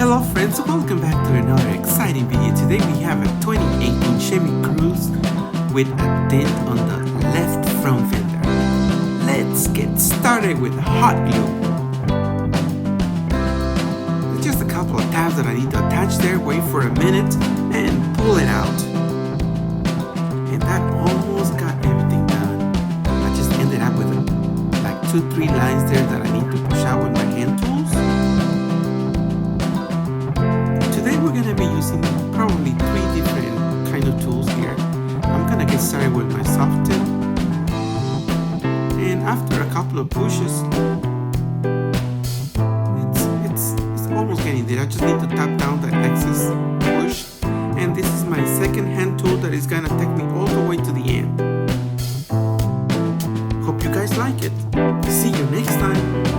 Hello friends, welcome back to another exciting video. Today we have a 2018 Chevrolette Cruze with a dent on the left front fender. Let's get started with hot glue. There's just a couple of tabs that I need to attach there, wait for a minute and pull it out. And that almost got everything done. I just ended up with like 2-3 lines there that I need to push out with my hand tools. Today we're going to be using probably 3 different kind of tools here. I'm going to get started with my soft tip. And after a couple of pushes, it's almost getting there. I just need to tap down the excess push. And this is my second hand tool that is going to take me all the way to the end. Hope you guys like it. See you next time.